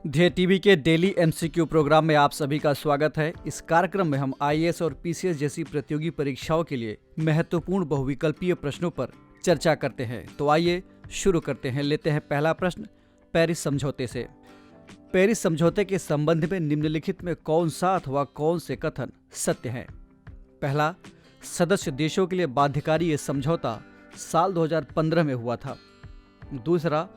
ध्येय टीवी के daily MCQ programme में आप सभी का स्वागत है। इस कार्यक्रम में हम आईएएस और पीसीएस जैसी प्रतियोगी परीक्षाओं के लिए महत्वपूर्ण बहुविकल्पीय प्रश्नों पर चर्चा करते हैं। तो आइए शुरू करते हैं। लेते हैं पहला प्रश्न पेरिस समझौते से। पेरिस समझौते के संबंध में निम्नलिखित में कौन सा अथवा कौन से कथन सत्य हैं? पहला, सदस्य देशों के लिए बाध्यकारी ये समझौता साल 2015 में हुआ था। दूसरा,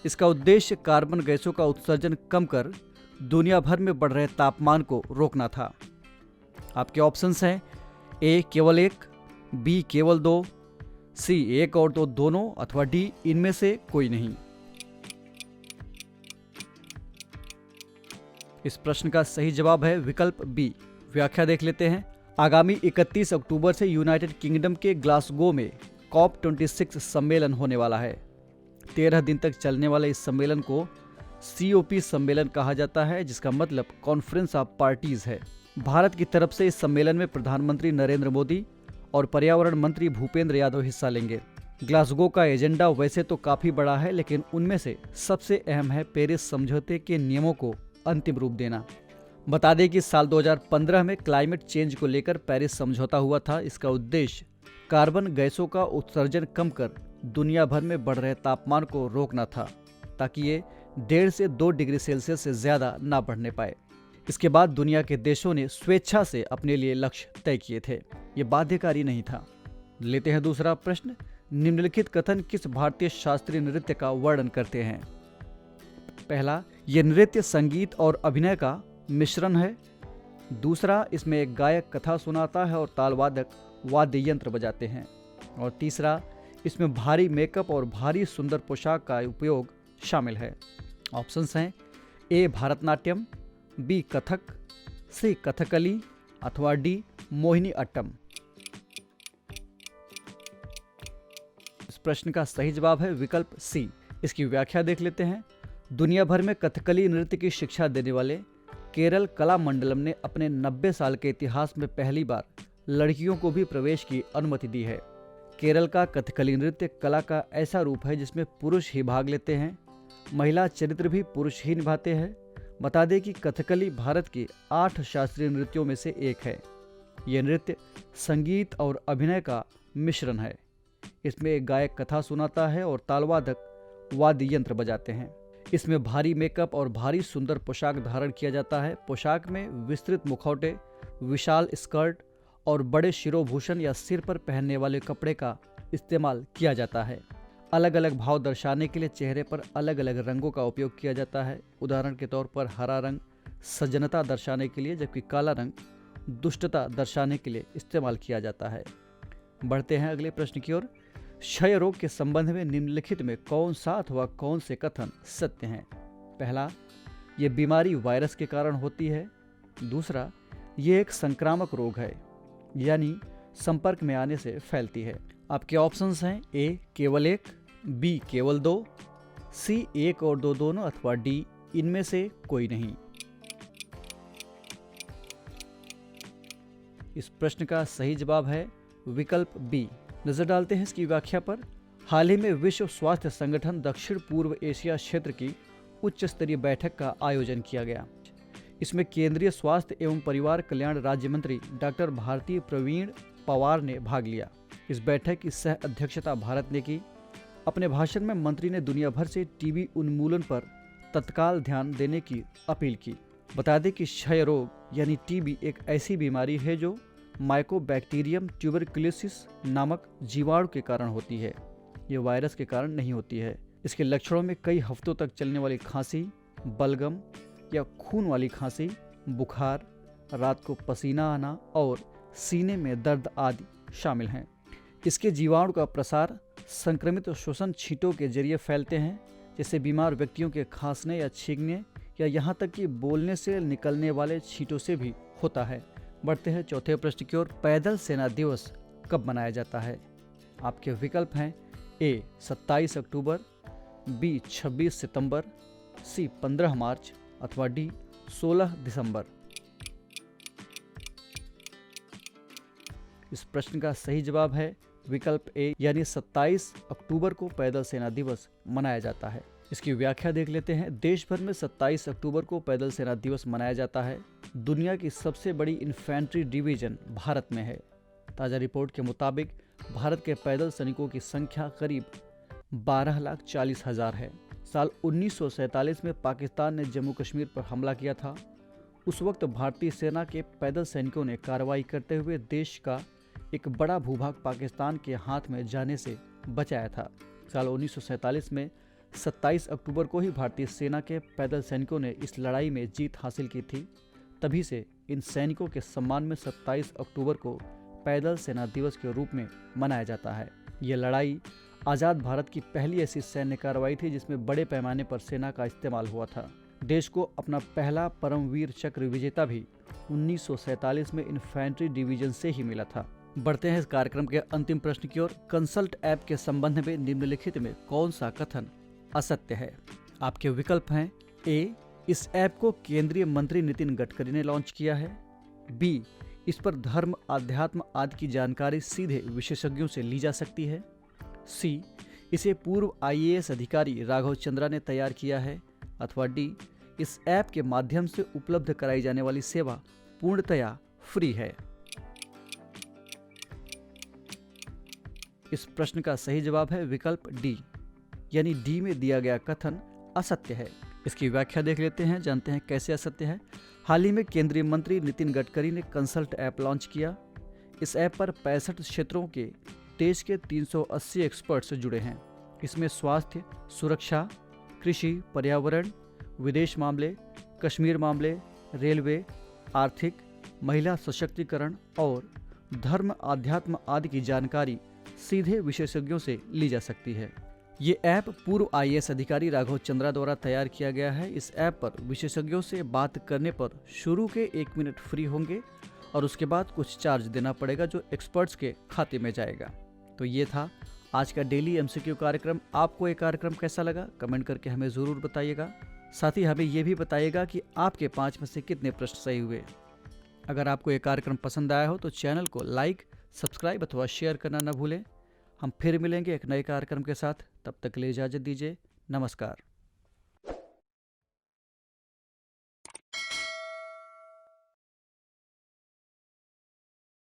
इसका उद्देश्य कार्बन गैसों का उत्सर्जन कम कर दुनिया भर में बढ़ रहे तापमान को रोकना था। आपके ऑप्शंस हैं ए केवल एक, बी केवल दो, सी एक और दो दोनों, अथवा डी इनमें से कोई नहीं। इस प्रश्न का सही जवाब है विकल्प बी। व्याख्या देख लेते हैं। आगामी 31 अक्टूबर से यूनाइटेड किंगडम के ग्लासगो में COP26 सम्मेलन होने वाला है। 13 दिन तक चलने वाले इस सम्मेलन को COP सम्मेलन कहा जाता है, जिसका मतलब कॉन्फ्रेंस ऑफ पार्टीज है। भारत की तरफ से इस सम्मेलन में प्रधानमंत्री नरेंद्र मोदी और पर्यावरण मंत्री भूपेंद्र यादव हिस्सा लेंगे। ग्लासगो का एजेंडा वैसे तो काफी बड़ा है, लेकिन उनमें से सबसे अहम है पेरिस समझौते के नियमों को अंतिम रूप देना। बता दें कि साल 2015 में क्लाइमेट चेंज को लेकर पेरिस समझौता हुआ था। इसका उद्देश्य कार्बन गैसों का उत्सर्जन कम कर दुनिया भर में बढ़ रहे तापमान को रोकना था, ताकि ये 1.5 से 2 डिग्री सेल्सियस से ज्यादा ना बढ़ने पाए। इसके बाद दुनिया के देशों ने स्वेच्छा से अपने लिए लक्ष्य तय किए थे। ये बाध्यकारी नहीं था। लेते हैं दूसरा प्रश्न। निम्नलिखित कथन किस भारतीय शास्त्रीय नृत्य का वर्णन करते हैं? पहला, ये नृत्य संगीत और अभिनय का मिश्रण है। दूसरा, इसमें एक गायक कथा सुनाता है और तालवादक वाद्य यंत्र बजाते हैं। और तीसरा, इसमें भारी मेकअप और भारी सुंदर पोशाक का उपयोग शामिल है। ऑप्शंस हैं ए भारतनाट्यम, बी कथक, सी कथकली, अथवा डी मोहिनी अट्टम। इस प्रश्न का सही जवाब है विकल्प सी। इसकी व्याख्या देख लेते हैं। दुनिया भर में कथकली नृत्य की शिक्षा देने वाले केरल कला मंडलम ने अपने 90 साल के इतिहास में पहली बार लड़कियों को भी प्रवेश की अनुमति दी है। केरल का कथकली नृत्य कला का ऐसा रूप है जिसमें पुरुष ही भाग लेते हैं। महिला चरित्र भी पुरुष ही निभाते हैं। बता दें कि कथकली भारत के 8 शास्त्रीय नृत्यों में से एक है। यह नृत्य संगीत और अभिनय का मिश्रण है। इसमें एक गायक कथा सुनाता है और तालवादक वाद्य यंत्र बजाते हैं। इसमें भारी मेकअप और भारी सुंदर पोशाक धारण किया जाता है। पोशाक में विस्तृत मुखौटे, विशाल स्कर्ट और बड़े शिरोभूषण या सिर पर पहनने वाले कपड़े का इस्तेमाल किया जाता है। अलग अलग भाव दर्शाने के लिए चेहरे पर अलग अलग रंगों का उपयोग किया जाता है। उदाहरण के तौर पर हरा रंग सज्जनता दर्शाने के लिए, जबकि काला रंग दुष्टता दर्शाने के लिए इस्तेमाल किया जाता है। बढ़ते हैं अगले प्रश्न की ओर। क्षय रोग के संबंध में निम्नलिखित में कौन सा अथवा कौन से कथन सत्य हैं? पहला, ये बीमारी वायरस के कारण होती है। दूसरा, ये एक संक्रामक रोग है, यानी संपर्क में आने से फैलती है। आपके ऑप्शंस हैं ए केवल एक, बी केवल दो, सी एक और दो दोनों, अथवा डी इनमें से कोई नहीं। इस प्रश्न का सही जवाब है विकल्प बी। नजर डालते हैं इसकी व्याख्या पर। हाल ही में विश्व स्वास्थ्य संगठन दक्षिण पूर्व एशिया क्षेत्र की उच्च स्तरीय बैठक का आयोजन किया गया। इसमें केंद्रीय स्वास्थ्य एवं परिवार कल्याण राज्य मंत्री डॉक्टर भारती प्रवीण पवार ने भाग लिया। इस बैठक की सह अध्यक्षता भारत ने की। अपने भाषण में मंत्री ने दुनिया भर से टीबी उन्मूलन पर तत्काल ध्यान देने की अपील की। बता दें कि क्षय रोग यानी टीबी एक ऐसी बीमारी है जो माइकोबैक्टीरियम ट्यूबरकुलोसिस नामक जीवाणु के कारण होती है। ये वायरस के कारण नहीं होती है। इसके लक्षणों में कई हफ्तों तक चलने वाली खांसी, बलगम या खून वाली खांसी, बुखार, रात को पसीना आना और सीने में दर्द आदि शामिल हैं। इसके जीवाणु का प्रसार संक्रमित श्वसन छींटों के जरिए फैलते हैं, जिससे बीमार व्यक्तियों के खांसने या छींकने या यहाँ तक कि बोलने से निकलने वाले छींटों से भी होता है। बढ़ते हैं चौथे प्रश्न की ओर। पैदल सेना दिवस कब मनाया जाता है? आपके विकल्प हैं ए 27 अक्टूबर, बी 26 सितंबर, सी 15 मार्च, अथवा डी 16 दिसंबर। इस प्रश्न का सही जवाब है विकल्प ए, यानी 27 अक्टूबर को पैदल सेना दिवस मनाया जाता है। इसकी व्याख्या देख लेते हैं। देश भर में 27 अक्टूबर को पैदल सेना दिवस मनाया जाता है। दुनिया की सबसे बड़ी इन्फेंट्री डिवीजन भारत में है। ताज़ा रिपोर्ट के मुताबिक भारत के पैदल सैनिकों की संख्या करीब 12,40,000 है। साल 1947 में पाकिस्तान ने जम्मू कश्मीर पर हमला किया था। उस वक्त भारतीय सेना के पैदल सैनिकों ने कार्रवाई करते हुए देश का एक बड़ा भूभाग पाकिस्तान के हाथ में जाने से बचाया था। साल 1947 में 27 अक्टूबर को ही भारतीय सेना के पैदल सैनिकों ने इस लड़ाई में जीत हासिल की थी। तभी से इन सैनिकों के सम्मान में 27 अक्टूबर को पैदल सेना दिवस के रूप में मनाया जाता है। ये लड़ाई आज़ाद भारत की पहली ऐसी सैन्य कार्रवाई थी जिसमें बड़े पैमाने पर सेना का इस्तेमाल हुआ था। देश को अपना पहला परमवीर चक्र विजेता भी 1947 में इन्फेंट्री डिवीजन से ही मिला था। बढ़ते हैं इस कार्यक्रम के अंतिम प्रश्न की ओर। कंसल्ट ऐप के संबंध में निम्नलिखित में कौन सा कथन असत्य है? आपके विकल्प हैं। ए, इस ऐप को केंद्रीय मंत्री नितिन गडकरी ने लॉन्च किया है। बी, इस पर धर्म, अध्यात्म आदि की जानकारी सीधे विशेषज्ञों से ली जा सकती है। सी, इसे पूर्व IAS अधिकारी राघव चंद्रा ने तैयार किया है। अथवा डी, इस ऐप के माध्यम से उपलब्ध कराई जाने वाली सेवा पूर्णतया फ्री है। इस प्रश्न का सही जवाब है विकल्प डी, यानी डी में दिया गया कथन असत्य है। इसकी व्याख्या देख लेते हैं, जानते हैं कैसे असत्य है। हाल ही में केंद्रीय मंत्री नितिन गडकरी ने कंसल्ट ऐप लॉन्च किया। इस ऐप पर 65 क्षेत्रों के देश के 380 एक्सपर्ट्स जुड़े हैं। इसमें स्वास्थ्य, सुरक्षा, कृषि, पर्यावरण, विदेश मामले, कश्मीर मामले, रेलवे, आर्थिक, महिला सशक्तिकरण और धर्म, अध्यात्म आदि की जानकारी सीधे विशेषज्ञों से ली जा सकती है। ये ऐप पूर्व IAS अधिकारी राघव चंद्रा द्वारा तैयार किया गया है। इस ऐप पर विशेषज्ञों से बात करने पर शुरू के 1 मिनट फ्री होंगे और उसके बाद कुछ चार्ज देना पड़ेगा जो एक्सपर्ट्स के खाते में जाएगा। तो ये था आज का डेली MCQ कार्यक्रम। आपको ये कार्यक्रम कैसा लगा कमेंट करके हमें ज़रूर बताइएगा। साथ ही हमें ये भी बताइएगा कि आपके 5 में से कितने प्रश्न सही हुए। अगर आपको ये कार्यक्रम पसंद आया हो तो चैनल को लाइक, सब्सक्राइब अथवा शेयर करना न भूलें। हम फिर मिलेंगे एक नए कार्यक्रम के साथ। तब तक के लिए इजाज़त दीजिए। नमस्कार।